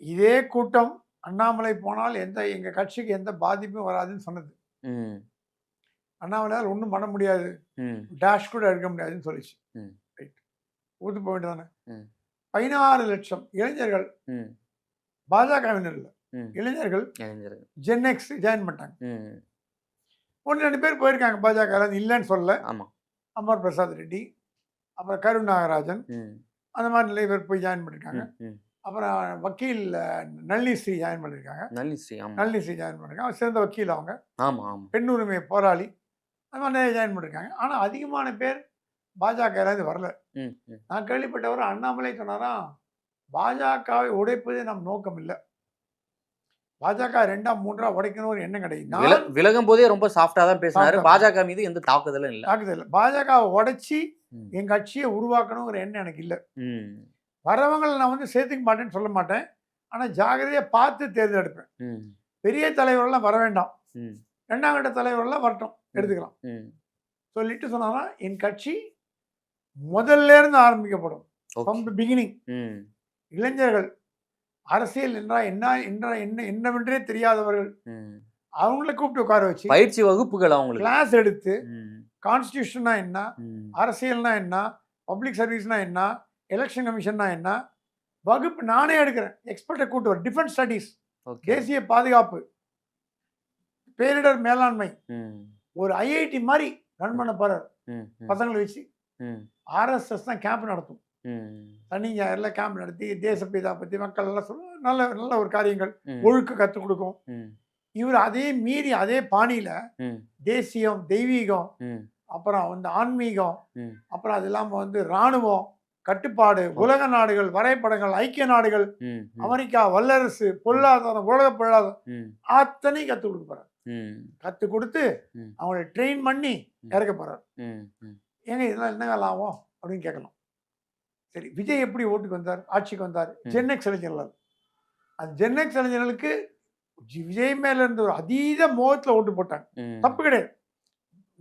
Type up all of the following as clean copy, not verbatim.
இதே கூட்டம் அண்ணாமலை போனால் எங்க கட்சிக்கு எந்த பாதிப்பும் வராதுன்னு சொன்னது. ம். அண்ணாமலையால் ஒண்ணும் பண்ண முடியாது. ம். டாஷ் கூட எடுக்க முடியாதுன்னு சொல்லிச்சு. ம். ரைட். ஊத்து போக வேண்டியதானே. ம். 16,00,000 இளைஞர்கள் ம். பாஜகவினர் இல்ல. ம். இளைஞர்கள் இளைஞர்கள். ஜென் எக்ஸ் ஜாயின் பண்ணிட்டாங்க. ம். 1, 2 பேர் போயிருக்காங்க பாஜக இல்லன்னு சொல்லல. ஆமா. அமர் பிரசாத் ரெட்டி, அப்புறம் கருண் நாகராஜன், ம். அந்த மாதிரி நிறைய பேர் போய் ஜாயின் பண்ணிருக்காங்க. ம். ம். அப்புறம் வக்கீல் நளினி ஸ்ரீ ஜாயின் பண்ணிருக்காங்க. நளினி, ஆமா. நளினி ஸ்ரீ ஜாயின் பண்ணிருக்காங்க. அவங்க சிறந்த வக்கீல் அவங்க. ஆமா, ஆமா. பெண் உரிமை போராளி. அது மாதிரி நிறைய ஜாயின் பண்ணிருக்காங்க. ஆனா அதிகமான பேர் பாஜக வரல. ம். ம். நான் கேள்விப்பட்டவர் அண்ணாமலை சொன்னாராம், பாஜகவை உடைப்பது நம் நோக்கம் இல்ல. பாஜக 2ஆ 3ஆ உடைக்கணும் ஒரு எண்ணம் கிடையாது. விலகும் போதே ரொம்ப சாஃப்டா தான் பேசினாரு. சாஃப்டா. பாஜக மீது எந்த தாக்குதலும் இல்ல. தாக்குதல் இல்ல. பாஜகவை உடைச்சி ம். என் கட்சியை உருவாக்கணுங்கிற எண்ணம் எனக்கு இல்ல. ம். வரவங்களை நான் வந்து சேர்த்துக்க மாட்டேன்னு சொல்ல மாட்டேன். ஆனா ஜாகிரதையா பார்த்து தேர்ந்தெடுப்பேன். ம். பெரிய தலைவர்கள்லாம் வர வேண்டாம். ம். 2ஆம் கட்ட தலைவர்கள்லாம் வரட்டும், எடுத்துக்கலாம். ம். சொல்லிட்டு சொன்னாரா, என் கட்சி முதல்ல இருந்து ஆரம்பிக்கப்படும். From the beginning. ம். இளைஞர்கள் அரசியல் என்றால் என்னவென்றே தெரியாதவர்கள், ம். அவங்கள கூப்பிட்டு உட்கார வச்சு பயிற்சி வகுப்புகள் அவங்களுக்கு கிளாஸ் எடுத்து, ம். கான்ஸ்டிடியூஷன்னா என்ன, ம். அரசியல்னா என்ன, பப்ளிக் சர்வீஸ்னா என்ன, எலெக்ஷன் கமிஷன்னா என்ன, வகுப்பு நானே எடுக்கிறேன். எக்ஸ்பர்ட்டை கூட்டு வர டிஃபென்ஸ் ஸ்டடீஸ், ஓகே. தேசிய பாதுகாப்பு, பேரிடர் மேலாண்மை, ம். ஒரு ஐஐடி மாதிரி ரன் பண்ண போறார். ம். ம். பசங்களை வச்சு ம். ஆர்எஸ்எஸ் தான் கேம்ப் நடத்தும். ம். சனி ஞாயிறுல கேம்ப் நடத்தி தேசப்பிதா பற்றி மக்கள் எல்லாம் சொல்ல நல்ல நல்ல ஒரு காரியங்கள், ம். ஒழுக்க கற்றுக் கொடுக்கும். ம். இவர் அதே மீறி அதே பாணியில ம். தேசியம், தெய்வீகம், ம். அப்புறம் வந்து ஆன்மீகம், ம். அப்புறம் அது இல்லாமல் வந்து இராணுவம், கட்டுப்பாடு, உலக நாடுகள், வரைபடங்கள், ஐக்கிய நாடுகள், ம். அமெரிக்கா, வல்லரசு, பொருளாதாரம், உலக பொருளாதாரம் ம். அத்தனையும் கற்றுக் கொடுக்க போறார். ம். கற்றுக் கொடுத்து ம். அவங்களை ட்ரெயின் பண்ணி இறக்க போறார். ம். ம். ஏங்க இதெல்லாம் என்னங்க லாபம் அப்படின்னு கேட்கலாம். சரி, விஜய் எப்படி ஓட்டுக்கு வந்தார், ஆட்சிக்கு வந்தார்? ஜென்எக்ஸ் இளைஞர்கள். அந்த ஜென்எக்ஸ் இளைஞர்களுக்கு விஜய் மேல இருந்து ஒரு அதீத மோகத்தில் ஓட்டு போட்டாங்க. ம். தப்பு கிடையாது,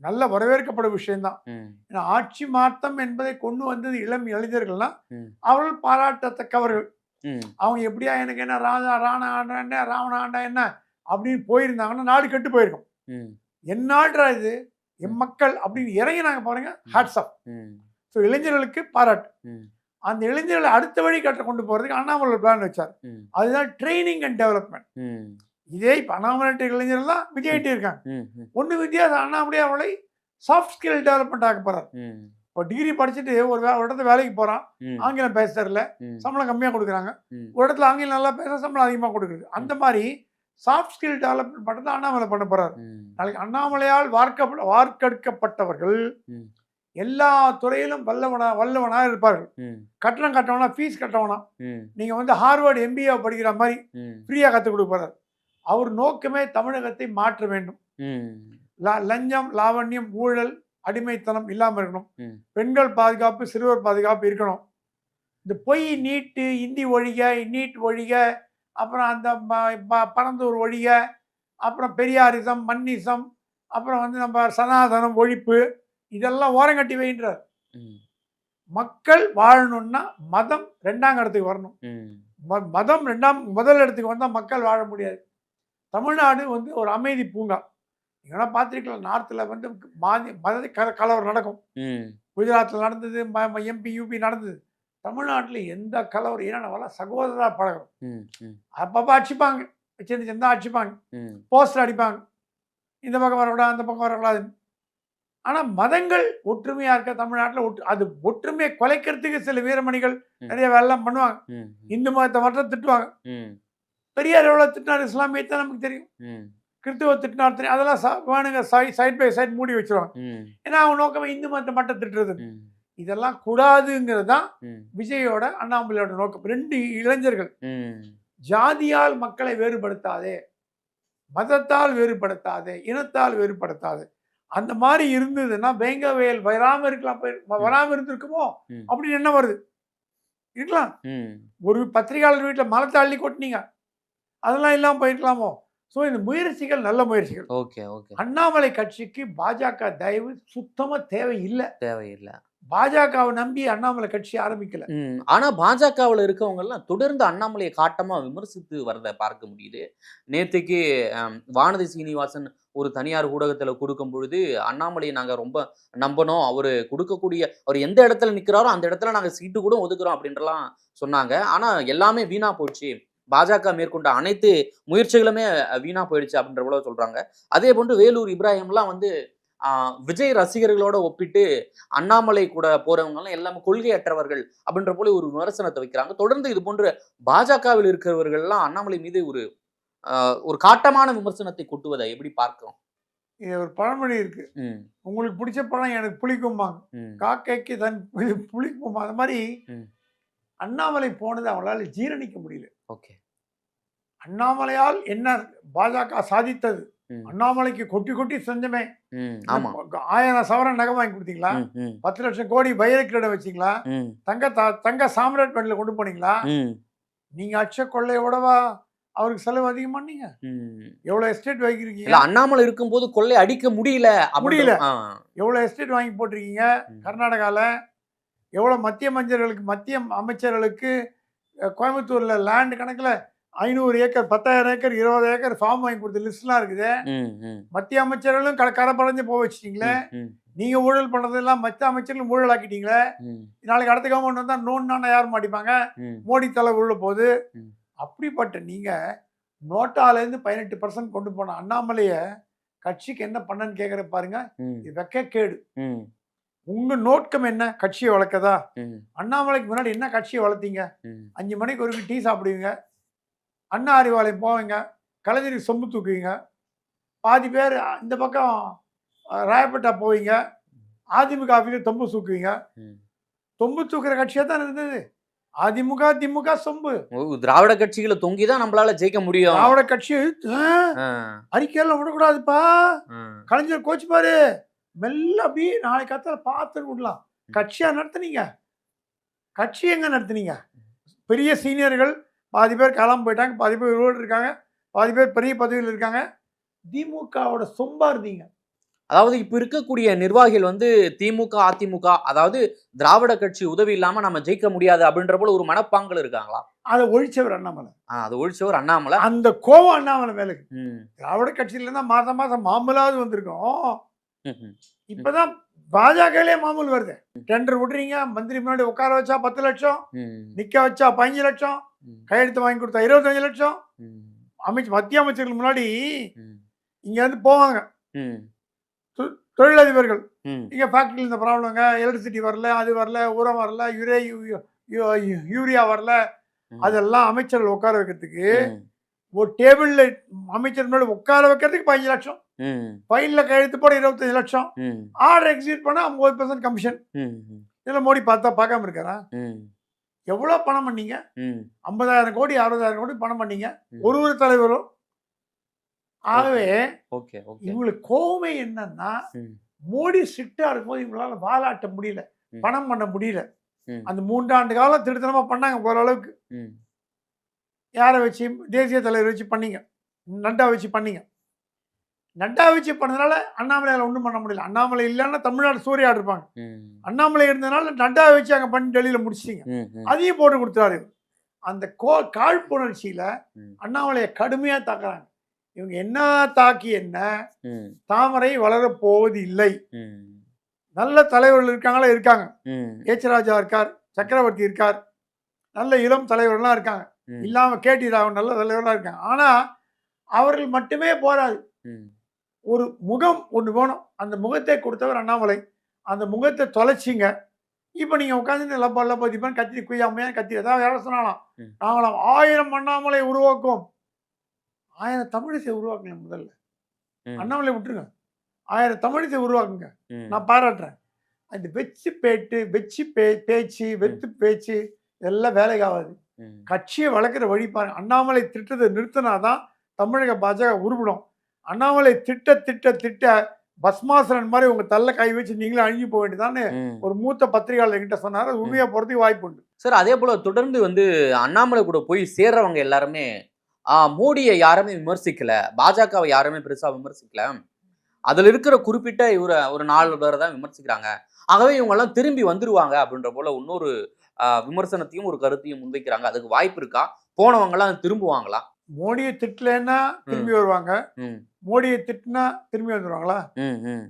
நல்ல வரவேற்கப்படும் விஷயம்தான். ம். ஏன்னா ஆட்சி மாற்றம் என்பதை கொண்டு வந்தது இளம் இளைஞர்கள்னா ம். அவர்கள் பாராட்டத்தக்கவர்கள். ம். அவங்க எப்படியா எனக்கு என்ன ராணா ஆண்டா என்ன, ராவண ஆண்டா என்ன அப்படின்னு போயிருந்தாங்கன்னா நாடு கெட்டு போயிருக்கும். ம். என் நாடுறா இது, என் மக்கள் அப்படின்னு இறங்கினாங்க பாருங்க, ஹேட்ஸ் ஆஃப். ம். ஸோ இளைஞர்களுக்கு பாராட்டு. ம். அந்த இளைஞர்களை அடுத்த வழி கட்ட கொண்டு போறதுக்கு அண்ணாமலை பிளான் வச்சார். ம். அதுதான் ட்ரைனிங் அண்ட் டெவலப்மெண்ட். ம். இதே இப்போ அண்ணாமலை இளைஞர்கள் விஜய்கிட்ட இருக்காங்க. ம். ம். ஒன்று வித்தியாசம், அண்ணாமலை அவளை சாஃப்ட் ஸ்கில் டெவலப்மெண்ட் ஆக போறார். ம். இப்போ டிகிரி படிச்சுட்டு ஒரு இடத்துல வேலைக்கு போறான், ம். ஆங்கிலம் பேச தெரியல, ம். சம்பளம் கம்மியாக கொடுக்குறாங்க. ம். ஒரு இடத்துல ஆங்கிலம் நல்லா பேச சம்பளம் அதிகமாக கொடுக்குறது. அந்த மாதிரி சாஃப்ட் ஸ்கில் டெவலப்மெண்ட் மட்டும் தான் அண்ணாமலை பண்ண போறாரு. ம். நாளைக்கு அண்ணாமலையால் வார்க்கெடுக்கப்பட்டவர்கள் ம். எல்லா துறையிலும் வல்லவனா இருப்பார்கள். ம். கட்டணம் கட்டவனா, ஃபீஸ் கட்டவனா, ம். நீங்க வந்து ஹார்வர்டு MBA படிக்கிற மாதிரி ம். ஃப்ரீயா கற்றுக் கொடுப்பார். அவர் நோக்கமே தமிழகத்தை மாற்ற வேண்டும். ம். லஞ்சம், லாவண்யம், ஊழல், அடிமைத்தனம் இல்லாமல் இருக்கணும். ம். பெண்கள் பாதுகாப்பு, சிறுவர் பாதுகாப்பு இருக்கணும். இந்த பொய் நீட்டு, இந்தி ஒழிக, நீட் ஒழிக, அப்புறம் அந்த பரந்தூர் ஒழிக, அப்புறம் பெரியாரிசம், மன்னிசம், அப்புறம் வந்து நம்ம சனாதனம் ஒழிப்பு, இதெல்லாம் ஓரங்கட்டி வைன்றார். ம். மக்கள் வாழணும்னா மதம் 2ஆம் இடத்துக்கு வரணும். ம். மதம் முதல் இடத்துக்கு வந்தால் மக்கள் வாழ முடியாது. தமிழ்நாடு வந்து ஒரு அமைதி பூங்கா. நீங்கன்னா பார்த்துருக்கலாம், நார்த்தில் வந்து மத கலவரம் நடக்கும். ம். குஜராத்தில் நடந்தது, MP UP நடந்தது. தமிழ்நாட்டில் எந்த கலவரம், ஏன்னா நம்மளாம் சகோதரா பழகிறோம். ம். ம். அப்பப்போ அடிச்சுப்பாங்க, சின்ன சின்ன அடிச்சுப்பாங்க, ம். போஸ்டர் அடிப்பாங்க, இந்த பக்கம் வரக்கூடாது, அந்த பக்கம் வரக்கூடாது. ஆனால் மதங்கள் ஒற்றுமையா இருக்க தமிழ்நாட்டில் அது ஒற்றுமையை குலைக்கிறதுக்கு சில வீரமணிகள் நிறைய வேலைலாம் பண்ணுவாங்க. ம். இந்து மதத்தை மட்டும் திட்டுவாங்க. ம். பெரியார் எவ்வளோ திட்டினார், இஸ்லாமியத்தை நமக்கு தெரியும். ம். கிறிஸ்துவ திட்டினார் தெரியும். அதெல்லாம் வேணுங்க சைட் பை சைட் மூடி வச்சிருவாங்க. ம். ஏன்னா அவங்க நோக்கமே இந்து மதத்தை மட்டும் திட்டுறது. ம். இதெல்லாம் கூடாதுங்கிறது தான் ம். விஜயோட, அண்ணாமலையோட நோக்கம். 2 இளைஞர்கள். ம். ஜாதியால் மக்களை வேறுபடுத்தாதே, மதத்தால் வேறுபடுத்தாதே, இனத்தால் வேறுபடுத்தாதே. அந்த மாதிரி இருந்ததுன்னா வேங்கவேல் வராம இருக்கலாம், வராம இருந்திருக்குமோ ம். அப்படின்னு என்ன வருது இருக்கலாம். ம். ஒரு பத்திரிகையாளர் வீட்டில் மலத்தை அள்ளி கொட்டினீங்க, அதெல்லாம் இல்லாமல் போயிருக்கலாமோ. ஸோ இந்த முயற்சிகள் நல்ல முயற்சிகள். Okay, okay. அண்ணாமலை கட்சிக்கு பாஜக தயவு சுத்தமாக தேவையில்லை. தேவையில்லை. பாஜகவை நம்பி அண்ணாமலை கட்சி ஆரம்பிக்கல. ஆனா பாஜகவுல இருக்கவங்க எல்லாம் தொடர்ந்து அண்ணாமலையை காட்டமா விமர்சித்து வரத பார்க்க முடியுது. நேத்தைக்கு வானதி சீனிவாசன் ஒரு தனியார் ஊடகத்துல கொடுக்கும் பொழுது, அண்ணாமலையை நாங்க ரொம்ப நம்பணும். அவர் எந்த இடத்துல நிக்கிறாரோ அந்த இடத்துல நாங்க சீட்டு கூட ஒதுக்குறோம் அப்படின்றலாம் சொன்னாங்க. ஆனா எல்லாமே வீணா போச்சு. பாஜக மேற்கொண்ட அனைத்து முயற்சிகளுமே வீணா போயிடுச்சு அப்படின்ற போல சொல்றாங்க. அதே போன்று வேலூர் இப்ராஹிம்லாம் வந்து விஜய் ரசிகர்களோட ஒப்பிட்டு அண்ணாமலை கூட போறவங்க எல்லாம் எல்லாமே கொள்கையற்றவர்கள் அப்படின்ற போல ஒரு விமர்சனத்தை வைக்கிறாங்க. தொடர்ந்து இது போன்ற பாஜகவில் இருக்கிறவர்கள் எல்லாம் அண்ணாமலை மீது ஒரு காட்டமான விமர்சனத்தை கொட்டுவதை எப்படி பார்க்கிறோம்? இது ஒரு பழமொழி இருக்கு. உங்களுக்கு பிடிச்ச பழம் எனக்கு புளிக்கும்பாங்க. காக்கைக்கு தன் புளிக்குமா. அந்த மாதிரி அண்ணாமலை போனது அவங்களால ஜீரணிக்க முடியல. ஓகே. அண்ணாமலையால் என்ன பாஜக சாதித்தது? அண்ணாமலைக்கு கொட்டி கொட்டி செஞ்சமே. 1000 சவரன் நகை வாங்கி கொடுத்தீங்களா? 10 லட்சம் கோடி பயிர்கிட்ட வச்சீங்களா? தங்க சாம்ராட் பண்ணல கொண்டு போனீங்களா? நீங்க அச்ச கொள்ளையோடவா அவருக்கு செலவு அதிகம் பண்ணீங்க? எவ்வளவு எஸ்டேட் வாங்கிருக்கீங்க? அண்ணாமலை இருக்கும் போது கொள்ளை அடிக்க முடியல. எவ்வளவு எஸ்டேட் வாங்கி போட்டிருக்கீங்க கர்நாடகால? எவ்வளவு மத்திய அமைச்சர்களுக்கு கோயம்புத்தூர்ல லேண்ட் கணக்குல 500 ஏக்கர் 10,000 ஏக்கர் 20 ஏக்கர் ஃபார்ம் வாங்கி கொடுத்த லிஸ்ட்லாம் இருக்குது. மத்திய அமைச்சர்களும் கரப்படைஞ்சு போக வச்சிட்டீங்களே. நீங்க ஊழல் பண்ணதெல்லாம் மத்திய அமைச்சர்களும் ஊழல் ஆக்கிட்டீங்களே. நாளைக்கு அடுத்த கவர்மெண்ட் வந்தா நோன்னா யார் மாட்டிப்பாங்க? மோடி தலை உள்ள போகுது. அப்படிப்பட்ட நீங்க நோட்டாலேருந்து 18% கொண்டு போன அண்ணாமலைய கட்சிக்கு என்ன பண்ணன்னு கேட்கற பாருங்க. இது வெக்கக்கேடு. உங்க நோக்கம் என்ன? கட்சியை வளர்க்கதா? அண்ணாமலைக்கு முன்னாடி என்ன கட்சியை வளர்த்தீங்க? 5 மணிக்கு ஒரு டீ சாப்பிடுவீங்க, அண்ணா அறிவாலயம் போவீங்க, கலைஞருக்கு சொம்பு தூக்குவீங்க, பாதி பேர் இந்த பக்கம் ராயப்பேட்டா போவீங்க, அதிமுக ஆஃபீஸில் தொம்பு தூக்குவீங்க. தொம்பு தூக்குற கட்சியாக தான் இருந்தது அதிமுக. திமுக சொம்பு. திராவிட கட்சிகளை தொங்கிதான் நம்மளால ஜெயிக்க முடியும். திராவிட கட்சி அறிக்கையெல்லாம் விடக்கூடாதுப்பா. கலைஞர் கோச்சு பாரு, மெல்ல அப்படி நாளைக்கு கத்தல பார்த்து விடலாம். கட்சியா நடத்துனீங்க? கட்சி எங்க நடத்துனீங்க? பெரிய சீனியர்கள் பாதி பேர் காலம் போயிட்டாங்க, பாதி பேர் உருவோடு இருக்காங்க, பாதி பேர் பெரிய பதவியில் இருக்காங்க. திமுகவோட சொம்பா இருந்தீங்க. அதாவது இப்ப இருக்கக்கூடிய நிர்வாகிகள் வந்து திமுக அதிமுக அதாவது திராவிட கட்சி உதவி இல்லாம நம்ம ஜெயிக்க முடியாது அப்படின்ற போல ஒரு மனப்பாங்கல் இருக்காங்களா? அதை ஒழிச்சவர் அண்ணாமலை. அதை ஒழிச்சவர் அண்ணாமலை. அந்த கோவம் அண்ணாமலை மேல. திராவிட கட்சியில இருந்தா மாசம் மாசம் மாமூலாவது வந்திருக்கோம். இப்பதான் பாஜகலே மாமூல் வருது. டெண்டர் விடுறீங்க, மந்திரி முன்னாடி உட்கார வச்சா 10 லட்சம், நிக்க வச்சா 15 லட்சம், கையெழுத்து வாங்கி கொடுத்தா 25 லட்சம். மத்திய அமைச்சர்கள் முன்னாடி இங்க வந்து போவாங்க தொழிலதிபர்கள். இங்க ஃபேக்டரியில் இந்த ப்ராப்ளங்க, எலக்ட்ரிசிட்டி வரல, அது வரல, உரம் வரல, யூரியா வரல, அதெல்லாம் அமைச்சர்கள் உட்கார வைக்கிறதுக்கு ஒரு டேபிள்ல அமைச்சர் முன்னாடி உட்கார வைக்கிறதுக்கு 15 லட்சம், ஃபைல்ல கையெழுத்து போட 25 லட்சம், ஆர்டர் எக்ஸிக்யூட் பண்ணா 50% கமிஷன். இதுல மோடி பார்க்காம இருக்காரா? எவ்வளவு பணம் பண்ணீங்க? 50,000 கோடி 60,000 கோடி பணம் பண்ணீங்க ஒரு தலைவரும். ஆகவே இவங்களுக்கு கோவமே என்னன்னா, மோடி ஸ்ட்ரிக்டா இருக்கும்போது இவங்களால வாலாட்ட முடியல, பணம் பண்ண முடியல. அந்த 3 ஆண்டு காலம் திருத்தனமா பண்ணாங்க ஓரளவுக்கு. யாரை வச்சு? தேசிய தலைவர் வச்சு பண்ணீங்க, நட்டா வச்சு பண்ணீங்க. நட்டா வச்சு பண்ணதுனால அண்ணாமலையால ஒன்றும் பண்ண முடியல. அண்ணாமலை இல்லைன்னா தமிழ்நாடு சூறையாடு இருப்பாங்க. அண்ணாமலை இருந்ததுனால நட்டா வச்சு அங்கே பண்ணி டெல்லியில முடிச்சிட்டீங்க. அதையும் போட்டு கொடுத்தாரு. அந்த காழ்ப்புணர்ச்சியில அண்ணாமலையை கடுமையா தாக்குறாங்க. இவங்க என்ன தாக்கி என்ன, தாமரை வளரப் போவது இல்லை. நல்ல தலைவர்கள் இருக்காங்க. எச் ராஜா இருக்கார், சக்கரவர்த்தி இருக்கார், நல்ல இளம் தலைவர்கள்லாம் இருக்காங்க. இல்லாம கேடி ராவன் நல்ல தலைவர்களாக இருக்காங்க. ஆனா அவர்கள் மட்டுமே போராது. ஒரு முகம் ஒன்று வேணும். அந்த முகத்தை கொடுத்தவர் அண்ணாமலை. அந்த முகத்தை தொலைச்சிங்க. இப்ப நீங்க உட்காந்து லப்பா பதிப்பான் கத்தி குய்யாமையா கத்தி ஏதாவது யாரும் சொன்னாலாம் நாங்களாம் 1000 அண்ணாமலை உருவாக்கும். 1000 தமிழிசை உருவாக்குங்க. முதல்ல அண்ணாமலை விட்டுருங்க, 1000 தமிழிசை உருவாக்குங்க. நான் பாராட்டுறேன். அந்த பேச்சு வெத்து பேச்சு எல்லாம் வேலைக்கு ஆகாது. கட்சியை வளர்க்குற வழி பாருங்க. அண்ணாமலை திட்டத்தை நிறுத்தினாதான் தமிழக பாஜக உருவிடும். அண்ணாமலை திட்ட பஸ்மாசரன் மாதிரி உங்க தள்ள கை வச்சு நீங்களே அழிஞ்சு போக வேண்டியதான்னு ஒரு மூத்த பத்திரிகையாளர் கிட்ட சொன்னாரு. அது உண்மையா போறதுக்கு வாய்ப்பு உண்டு சார். அதே போல தொடர்ந்து வந்து அண்ணாமலை கூட போய் சேர்றவங்க எல்லாருமே மோடியை யாருமே விமர்சிக்கல, பாஜகவை யாருமே பெருசா விமர்சிக்கல. அதுல இருக்கிற குறிப்பிட்ட ஒரு 4 பேரை தான் விமர்சிக்கிறாங்க. ஆகவே இவங்க எல்லாம் திரும்பி வந்துருவாங்க அப்படின்ற போல இன்னொரு விமர்சனத்தையும் ஒரு கருத்தையும் முன்வைக்கிறாங்க. அதுக்கு வாய்ப்பு இருக்கா? போனவங்க எல்லாம் திரும்புவாங்களா? மோடியை திட்டலைன்னா ம், திரும்பி வருவாங்க, ம், மோடியை திட்டினா திரும்பி வந்துடுவாங்களா? ம், ம்,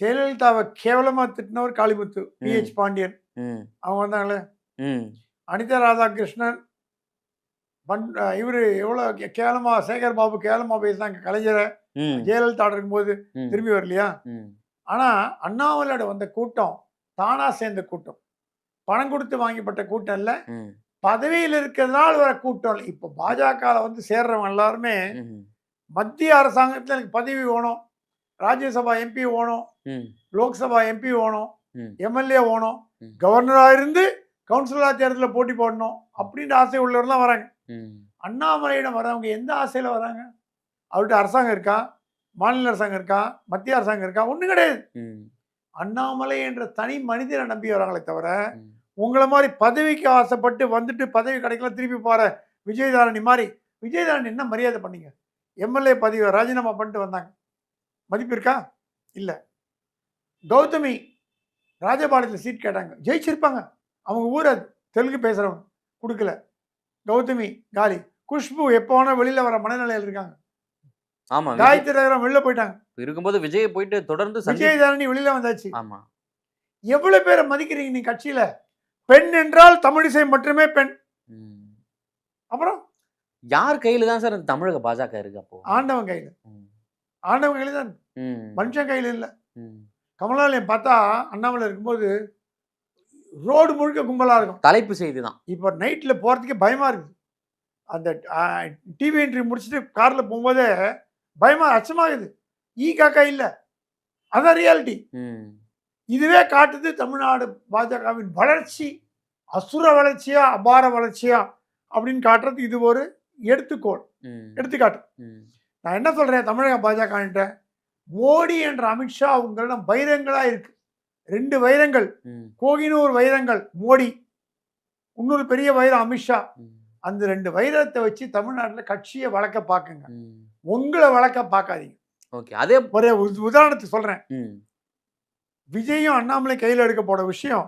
ஜெயலலிதாவை கேவலமா திட்டினவர் காளிமுத்து, ம், பிஹெச் பாண்டியன், ம், அவங்க வந்தாங்களே. ம், அனிதா ராதாகிருஷ்ணன், இவரு எவ்வளோ கேவலமா, சேகர் பாபு கேவலமா பேசினாங்க கலைஞரை ம், ஜெயலலிதா இருக்கும்போது, ம், திரும்பி வரலையா? ம், ஆனா அண்ணாமலையோட வந்த கூட்டம் தானா சேர்ந்த கூட்டம், பணம் கொடுத்து வாங்கிப்பட்ட கூட்டம் இல்ல, ம், பதவியில் இருக்கிறதுனால வர கூட்டம் இல்ல. இப்போ பாஜகவில் வந்து சேர்றவங்க எல்லாருமே ம், மத்திய அரசாங்கத்தில் எனக்கு பதவி வேணும், ராஜ்யசபா எம்பி வேணும், ம், லோக்சபா எம்பி வேணும், ம், எம்எல்ஏ வேணும், ம். கவர்னராக இருந்து கவுன்சிலர் தேர்தலில் போட்டி போடணும் அப்படின்ற ஆசை உள்ளவர்லாம் வராங்க. ம், அண்ணாமலையிடம் வரவங்க எந்த ஆசையில் வராங்க? அவர்கிட்ட அரசாங்கம் இருக்கா? மாநில அரசாங்கம் இருக்கா? மத்திய அரசாங்கம் இருக்கா? ஒன்றும் கிடையாது. ம், அண்ணாமலை என்ற தனி மனிதனை நம்பி வராங்களே தவிர, ம். உங்கள மாரி பதவிக்கு ஆசைப்பட்டு வந்துட்டு பதவி கிடைக்கல திருப்பி போற விஜயதாரணி மாரி. விஜயதாரணி என்ன மரியாதை பண்ணீங்க? எம்எல்ஏ பதவியை ராஜினாமா பண்ணிட்டு வந்தாங்க. மதிப்பு இருக்கா? இல்ல. கௌதமி ராஜபாளையத்துல சீட் கேட்டாங்க. ஜெயிச்சிருப்பாங்க. அவங்க ஊர் அது. தெலுங்கு பேசுறவங்க. குடுக்கல. கௌதமி காலி. குஷ்பு எப்போ வேணா வெளியில வர மனநிலையில இருக்காங்க. ஆமா. காயத்ரி ரகுராம் வெளில போயிட்டாங்க. இருக்கும்போது விஜய் போயிட்டு தொடர்ந்து விஜயதாரணி வெளியில வந்தாச்சு. ஆமா. எவ்வளவு பேரை மதிக்கிறீங்க நீங்க கட்சியில? பெண் என்றால் தமிழிசை மட்டுமே பெண். ம். அப்புறம் யார் கையில தான் சார் இந்த தமிழக பாஜக இருக்கு அப்போ? ஆண்டவன் கையில. ம். ஆண்டவன் கையில தான். ம். மனுஷன் கையில இல்ல. ம். கமலாலயம் பார்த்தா அண்ணாமலை இருக்கும்போது ரோடு முழுக்க கும்பலா இருக்கும். தலைப்பு செய்தி தான். இப்போ நைட்ல போறதுக்கே பயமா இருக்கு. அந்த டிவி என்ட்ரி முடிச்சுட்டு கார்ல போகும்போதே பயமா அச்சமாகுது. காக்கா இல்ல. அதான் ரியாலிட்டி. ம். இதுவே காட்டுது தமிழ்நாடு பாஜகவின் வளர்ச்சி அசுர வளர்ச்சியா, அபார வளர்ச்சியா அப்படின்னு காட்டுறதுக்கு இது ஒரு எடுத்துக்கோள், ம். எடுத்துக்காட்டு. ம். நான் என்ன சொல்றேன் தமிழக பாஜக, மோடி என்ற அமித்ஷா உங்களிடம் வைரங்களா இருக்கு. 2 வைரங்கள், ம். கோகினூர் வைரங்கள் மோடி, இன்னொரு பெரிய வைரம் அமித்ஷா. ம். அந்த 2 வைரத்தை வச்சு தமிழ்நாட்டில் கட்சியை வளர்க்க பார்க்குங்க. ம். உங்களை வளர்க்க பார்க்காதீங்க. ஓகே. அதே ஒரே உதாரணத்துக்கு சொல்றேன். ம். விஜயும் அண்ணாமலை கையில் எடுக்க போற விஷயம்,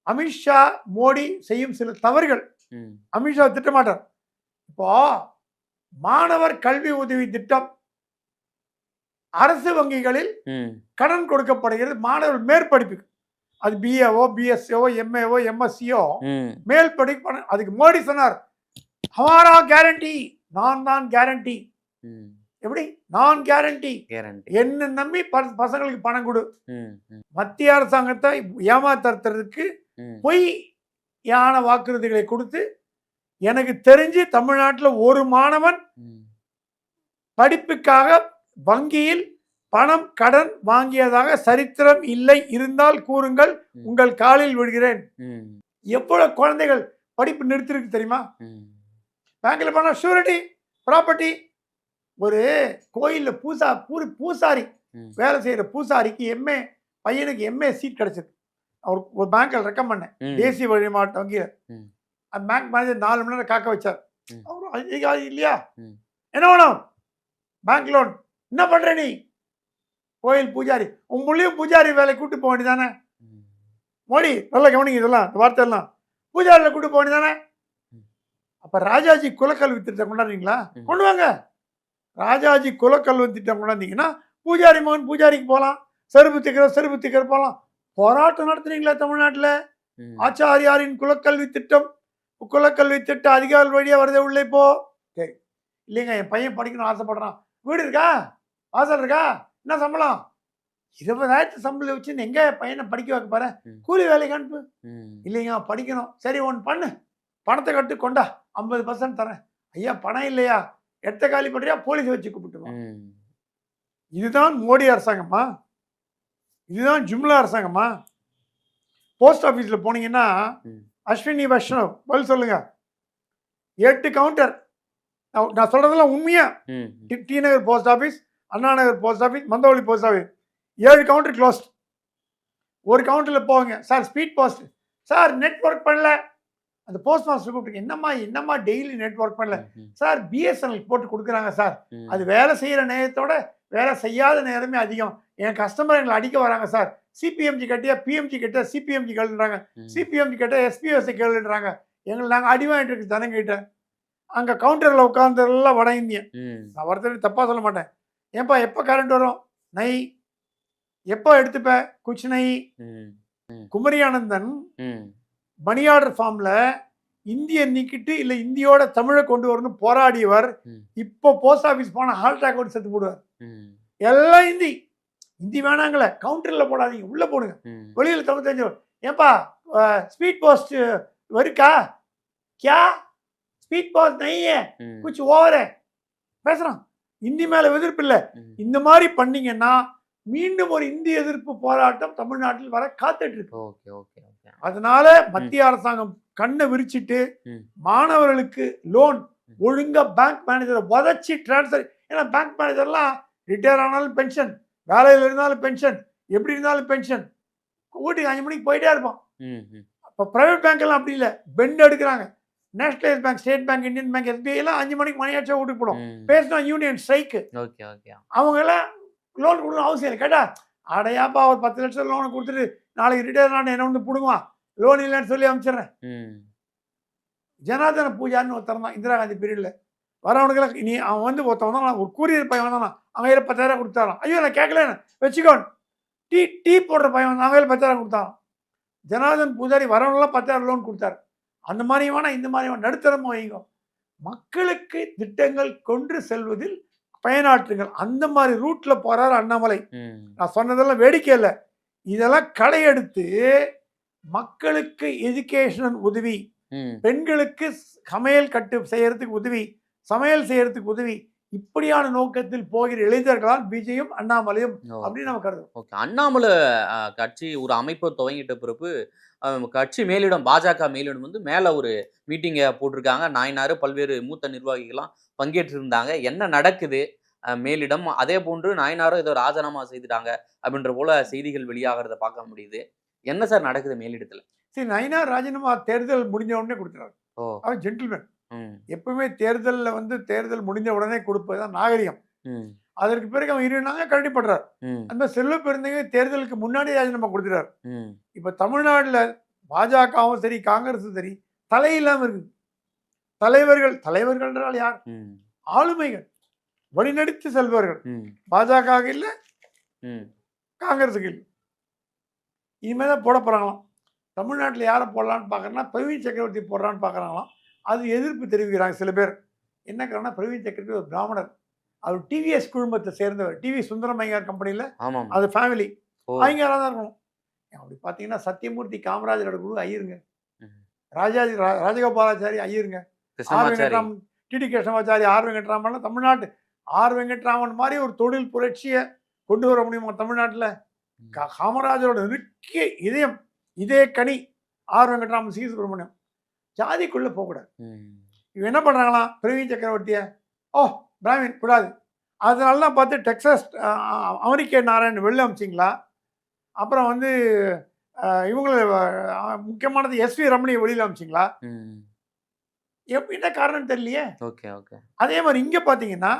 அமித்ஷா மோடி செய்யும் சில தவறுகள். ம். அமித்ஷா திட்டமாட்டார். இப்போ மாணவர் கல்வி உதவி திட்டம் அரசு வங்கிகளில் ம். கடன் கொடுக்கப்படுகிறது மாணவர் மேற்படிப்புக்கு. அது பிஏஓ, பிஎஸ்சிஓ, எம்ஏஓ, எம்எஸ்சிஓ ம். மேல் படிப்பு. அதுக்கு மோடி சொன்னார், ஹமாரா கேரண்டி, நான் தான் கேரண்டி. ம். எப்படி? நான் கேரண்டி. கேரண்டி. என்ன நம்பி பசங்களுக்கு பணம் கொடு. ம். ம். மத்திய அரசாங்கத்தை ஏமாத்துறதுக்கு ம். பொய்யான வாக்குறுதிகளை கொடுத்து, எனக்கு தெரிஞ்சு தமிழ்நாட்டில் ஒரு மாணவன் ம். படிப்புக்காக வங்கியில் பணம் கடன் வாங்கியதாக சரித்திரம் இல்லை. இருந்தால் கூறுங்கள், உங்கள் காலில் விடுகிறேன். ம். எவ்வளவு குழந்தைகள் படிப்பு நிறுத்திருக்கு தெரியுமா? ம். பேங்க்ல போனா ஷூரிட்டி, ப்ராப்பர்ட்டி. ஒரு கோயில்ல பூசாரி ம். வேலை செய்யற பூசாரிக்கு பையனுக்கு எம்ஏ சீட் கிடைச்சது. அவர் ஒரு பேங்க்ல ரெக்கமெண்ட் பண்ணேன், ம். தேசிய வழி மாவட்ட வங்கியில். ம். அந்த பேங்க் மேனேஜர் 4 மணி நேரம் காக்க வச்சார். ம். அவரு இல்லையா, ம். என்ன வேணும்? Bank loan. என்ன பண்ற நீ? கோயில் பூஜாரி. உங்க புள்ளையும் பூஜாரி வேலை கூட்டு போக வேண்டியதானே? ம். மோடி நல்லா கவனிங்க இதெல்லாம், இந்த வார்த்தை எல்லாம். பூஜாரியில் கூட்டு போக வேண்டியதானே? அப்ப ராஜாஜி குலக்கல்வி திட்டம் கொண்டாடுறீங்களா? ம். கொண்டு வாங்க. ராஜாஜி குலக்கல்வி திட்டம் கொண்டாந்தீங்கன்னா பூஜாரி மகன் பூஜாரிக்கு போகலாம், செருப்பு திக்கிற போகலாம். போராட்டம் நடத்துறீங்களா தமிழ்நாட்டில்? ம். ஆச்சாரியாரின் குலக்கல்வி திட்ட அதிகாரிகள் வழியா வருது உள்ள. இப்போ சரி இல்லைங்க, என் பையன் படிக்கணும்னு ஆசைப்படுறான். வீடு இருக்கா? வாசல் இருக்கா? என்ன சம்பளம்? 20,000 சம்பளம் வச்சு எங்க பையனை படிக்க வைக்க பாரு, ம். கூலி வேலைக்கு அனுப்பு. ம். இல்லைங்க படிக்கணும். சரி ஒன்று பண்ணு, பணத்தை கட்டு கொண்டா, 50% தரேன். ஐயா பணம் இல்லையா, எட்ட காலி பண்றியா, போலீஸ் வச்சு கூப்பிட்டுருவான். ம். இதுதான் மோடி அரசாங்கமா? இதுதான் ஜும்லா அரசாங்கமா? போஸ்ட் ஆஃபீஸில் போனீங்கன்னா ம். அஸ்வினி வைஷ்ணவ் பதில் சொல்லுங்க. 8 கவுண்டர். நான் சொல்றதெல்லாம் உண்மையா? ம். T Nagar post office, Anna Nagar post office, Mandaveli post office 7 counter closed. ஒரு கவுண்டரில் போவாங்க, sir speed post, sir network பண்ணல. அந்த போஸ்ட் மாஸ்டர் கூப்பிட்டு, என்னம்மா டெய்லி நெட்வொர்க் பண்ணல? ம். சார் பிஎஸ்என்எல் போட்டு கொடுக்குறாங்க சார், ம். அது வேலை செய்கிற நேரத்தோட வேலை செய்யாத நேரமே அதிகம். என் கஸ்டமர் எங்களை அடிக்க வராங்க சார். சிபிஎம்ஜி கட்டியா பிஎம்ஜி கட்ட சிபிஎம்ஜி கேளுன்றாங்க, சிபிஎம்ஜி கட்ட எஸ்பிஎஸ்சி கேளுன்றாங்க. எங்களை நாங்கள் அடி வாங்கிட்டு இருக்கு ஜனங்கிட்ட. அங்கே கவுண்டரில் உட்காந்துலாம் வட இந்தியன். நான் ஒருத்தர் தப்பாக சொல்ல மாட்டேன். ஏன்பா எப்போ கரண்ட் வரும்? நை. எப்போ எடுத்துப்ப? குச் நை. குமரி ஆனந்தன் மணி ஆர்டர் ஃபார்ம்ல இந்திய நீக்கிட்டு இல்ல இந்தியோட தமிழை கொண்டு வரணும் போராடியவர். இப்போ போஸ்ட் ஆபீஸ் போன ஹார்ட் அட்டாக் ஓடி செத்து போடுவார். எல்லாம் ஹிந்தி. ஹிந்தி வேணாங்கள, கவுண்டர்ல போடாதீங்க, உள்ள போடுங்க. வெளியில தமிழ் தெரிஞ்சவர். ஏன்பா ஸ்பீட் போஸ்ட் வருக்கா? கியா ஸ்பீட் போஸ்ட் நையே, குछ ஓவர் பேசுறான். இந்தி மேல எதிர்ப்பு இல்லை. இந்த மாதிரி பண்ணீங்கன்னா மீண்டும் ஒரு இந்திய எதிர்ப்பு போராட்டம் தமிழ்நாட்டில் வர காத்துட்டு இருக்கு. அதனால மத்திய அரசாங்கம் கண்ணை விரிச்சிட்டு மாணவர்களுக்கு லோன் ஒழுங்கா பேங்க் மேனேஜரை உதச்சி டிரான்ஸ்ஃபர். ஏன்னா பேங்க் மேனேஜர்லாம் ரிட்டையர் ஆனாலும் பென்ஷன், வேலையில் இருந்தாலும் பென்ஷன், எப்படி இருந்தாலும் பென்ஷன், வீட்டுக்கு 5 மணிக்கு போயிட்டே இருப்பான். இப்போ பிரைவேட் பேங்க் எல்லாம் அப்படி இல்லை, பெண்ட் எடுக்கிறாங்க. Nationalise bank, state bank, Indian bank, SBI எல்லாம் 5 மணிக்கு மணி ஆச்சா வீட்டுக்கு போடும். பேசினா யூனியன் ஸ்ட்ரைக்கு. அவங்க எல்லாம் லோன் கொடுக்கணும் அவசியம் இல்லை. கேட்டா அடையாப்பா ஒரு 10 லட்சம் லோனை கொடுத்துட்டு நாளைக்கு ரிட்டையர் ஆன என்ன வந்து பிடுங்குவான், லோன் இல்லைன்னு சொல்லி அமைச்சிடுறேன். ஜனார்தன பூஜான்னு ஒருத்தர் தான் இந்திரா காந்தி பீரியட்ல வரவனுக்கு நீ அவன் வந்து ஒருத்தவன் தான் ஒரு கூரியர் பையன் வந்தானா, அவங்க கையில் 10,000 கொடுத்தாராம். ஐயோ நான் கேட்கல வச்சுக்கோன். டீ போடுற பையன் வந்து அவங்க கையில் 10,000 கொடுத்தாராம். ஜனார்தன் பூஜாரி வரவங்களாம் 10,000 லோன் கொடுத்தாரு. அந்த மாதிரி வேணா இந்த மாதிரி வேணா நடுத்தரமாக வைங்க. மக்களுக்கு திட்டங்கள் கொண்டு செல்வதில் பயனாற்றுங்கள். அந்த மாதிரி ரூட்ல போறாரு அண்ணாமலை. நான் சொன்னதெல்லாம் வேடிக்கை இல்லை. இதெல்லாம் களையெடுத்து மக்களுக்கு எஜுகேஷன் உதவி, பெண்களுக்கு சமையல் கட்டு செய்யறதுக்கு உதவி, சமையல் செய்யறதுக்கு உதவி, இப்படியான நோக்கத்தில் போகிற இளைஞர்களால் விஜயும் அண்ணாமலையும் அப்படின்னு நம்ம கருதும். அண்ணாமலை கட்சி ஒரு அமைப்பை துவங்கிட்ட பிறகு கட்சி மேலிடம், பாஜக மேலிடம் வந்து மேல ஒரு மீட்டிங்கை போட்டிருக்காங்க. நாயனார் பல்வேறு மூத்த நிர்வாகிகள்லாம் பங்கேற்று இருந்தாங்க. என்ன நடக்குது மேலிடம்? அதே போன்று நாயனாரும் ஏதோ ராஜினாமா செய்துட்டாங்க அப்படின்ற போல செய்திகள் வெளியாகிறத பார்க்க முடியுது. என்ன சார் நடக்குது மேலிடத்துல? சரி, நயினார் ராஜினாமா தேர்தல் முடிஞ்ச உடனே கொடுத்துறாரு. அவர் ஜென்டில்மேன். எப்பவுமே தேர்தலில் வந்து தேர்தல் முடிஞ்ச உடனே கொடுப்பதுதான் நாகரிகம். அதற்கு பிறகு அவன் இருந்தாங்க கண்டிப்படுறாரு. அந்த செல்வ பெருந்தகை தேர்தலுக்கு முன்னாடி ராஜினாமா கொடுத்துறாரு. இப்ப தமிழ்நாடுல பாஜகவும் சரி காங்கிரஸும் சரி தலையில்லாம இருக்கு. தலைவர்கள் என்றால் யார்? ஆளுமைகள், வழிநடத்தி செல்வர்கள். பாஜக இல்ல, காங்கிரஸுக்கு இல்லை. இனிமேதான் போட போறாங்களாம். தமிழ்நாட்டில் யாரை போடலான்னு பார்க்கறேன்னா பிரவீன் சக்கரவர்த்தி போடுறான்னு பார்க்குறாங்களாம். அது எதிர்ப்பு தெரிவிக்கிறாங்க சில பேர். என்ன காரணம்னா பிரவீன் சக்கரவர்த்தி ஒரு பிராமணர். அவர் டிவிஎஸ் குழுமத்தை சேர்ந்தவர். டிவி சுந்தரமையார் கம்பெனியில் அது ஃபேமிலி ஐயங்காராக தான் இருக்கணும். அப்படி பார்த்தீங்கன்னா சத்தியமூர்த்தி காமராஜரோட குழு ஐயருங்க, ராஜகோபாலாச்சாரி ஐயருங்க, R Venkataraman, TT Krishnamachari, R Venkataraman. தமிழ்நாட்டு ஆர் வெங்கட்ராமன் மாதிரி ஒரு தொழில் புரட்சியை கொண்டு வர முடியுமா தமிழ்நாட்டில்? காமராஜரோட நெருக்கிய இதயம், இதே கனி ஆர் வெங்கட்ராமன், சி சுப்பிரமணியம். ஜாதிக்குள்ளே போகக்கூடாது. இவன் என்ன பண்ணுறாங்களாம், பிரவீன் சக்கரவர்த்தியை பிராமின் கூடாது. அதனாலதான் பார்த்து டெக்ஸாஸ் அமெரிக்க நாராயண் வெளில அமிச்சிங்களா. அப்புறம் வந்து இவங்களை முக்கியமானது எஸ்வி ரமணியை வெளியில் அமிச்சிங்களா. என்ன காரணம் தெரியலையே. அதே மாதிரி இங்கே பார்த்தீங்கன்னா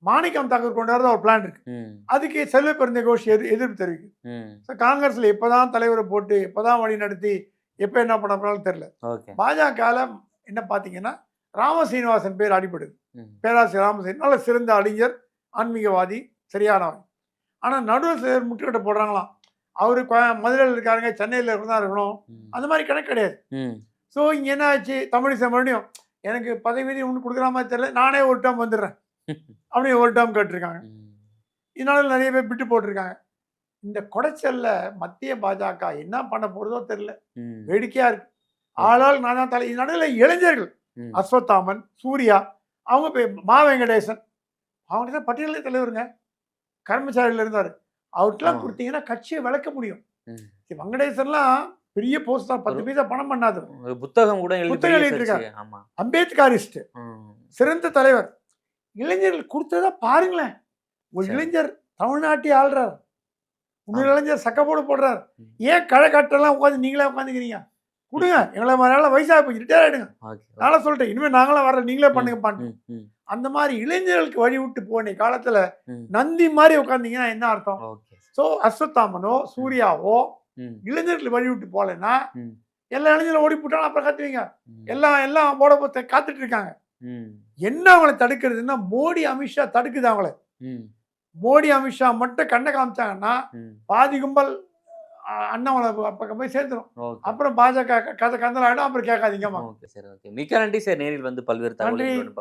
மாணிக்கம் தாக்கூர் கொண்டு வரத ஒரு பிளான் இருக்கு. அதுக்கு செல்வ பெருந்தை கோஷ் எதிர்ப்பு தெரிவிக்கு. காங்கிரஸ்ல எப்பதான் தலைவரை போட்டு எப்பதான் வழி நடத்தி எப்ப என்ன பண்ண போறாலும் தெரியல. பாஜக என்ன பார்த்தீங்கன்னா ராமசீனிவாசன் பேர் அடிபடுது. பேராசிரியர் ராமசீன் நல்ல சிறந்த அறிஞர், ஆன்மீகவாதி, சரியானவன். ஆனால் நடுவில் சிலர் முட்டுக்கட்டை போடுறாங்களாம். அவரு மதுரையில் இருக்காருங்க, சென்னையில் தான் இருக்கணும், அந்த மாதிரி கணக்கு கிடையாது. ஸோ இங்கே என்ன ஆச்சு, தமிழிசை மறுபடியும் எனக்கு பதவி ஒன்று கொடுக்குற மாதிரி தெரியல, நானே ஒரு டேர்ம் வந்துடுறேன் அப்படி ஒரு டேர்ம் கேட்டிருக்காங்க. இதனால நிறைய பேர் விட்டு போட்டிருக்காங்க. இந்த குடைச்சல்ல மத்திய பாஜக என்ன பண்ண போறதோ தெரியல, வேடிக்கையா இருக்கு. ஆளால் நான் தான் தலை. நடுவில் இளைஞர்கள் அஸ்வத்தாமன், சூர்யா, அவங்க மா வெங்கடேசன், அவங்க தான் பட்டியலே தலைவருங்க, கர்மச்சாரியில் இருந்தார். அவருக்கெல்லாம் கொடுத்தீங்கன்னா கட்சியை விளக்க முடியும். வெங்கடேசன்லாம் பெரிய போஸ்ட் தான், 10 பைசா பணம் பண்ணாது. புத்தகம் கூட எழுதியிருக்காரு. அம்பேத்கரிஸ்ட், சிறந்த தலைவர். இளைஞர்கள் கொடுத்ததா பாருங்களேன். ஒரு இளைஞர் தமிழ்நாட்டை ஆள்றார், இன்னொரு இளைஞர் சக்கப்போடு போடுறார். ஏன் கழை கட்டெல்லாம் உட்காந்து நீங்களே உட்காந்துக்கிறீங்க? கொடுங்க, எங்களை மாதிரியால வயசாக போய் ரிட்டையர் ஆகிடுங்க. ஓகே. நானும் சொல்லிட்டேன், இனிமேல் நாங்களாம் வரல, நீங்களே ம், பண்ணுங்கப்பான்னு. ம், ம், அந்த மாதிரி இளைஞர்களுக்கு வழி விட்டு போன காலத்தில் ம். நந்தி மாதிரி உட்காந்தீங்கன்னா என்ன அர்த்தம்? ஓகே. ஸோ அஸ்வத்தாமனோ சூர்யாவோ ம், இளைஞர்களுக்கு வழி விட்டு போகலைன்னா ம், எல்லா இளைஞர்களும் ஓடி போட்டாலும் அப்புறம் கத்துவீங்க. ம், எல்லாம் ஓட போத்த காத்துட்டு இருக்காங்க. ம், என்ன அவங்களை தடுக்கிறதுன்னா மோடி அமித்ஷா தடுக்குது அவங்கள. ம், மோடி அமித்ஷா மட்டும் கண்ணை காமிச்சாங்கன்னா ம். பாதி கும்பல் அண்ணாமலை பக்கம் போய் சேர்த்துரும். ஓகே. அப்புறம் பாஜக கதை கந்தலாயிடும். அப்புறம் கேட்காதீங்கம்மா. Okay sir. ஓகே. மிக்க நன்றி சார். நேரில் வந்து பல்வேறு நன்றி. தகவல்கள்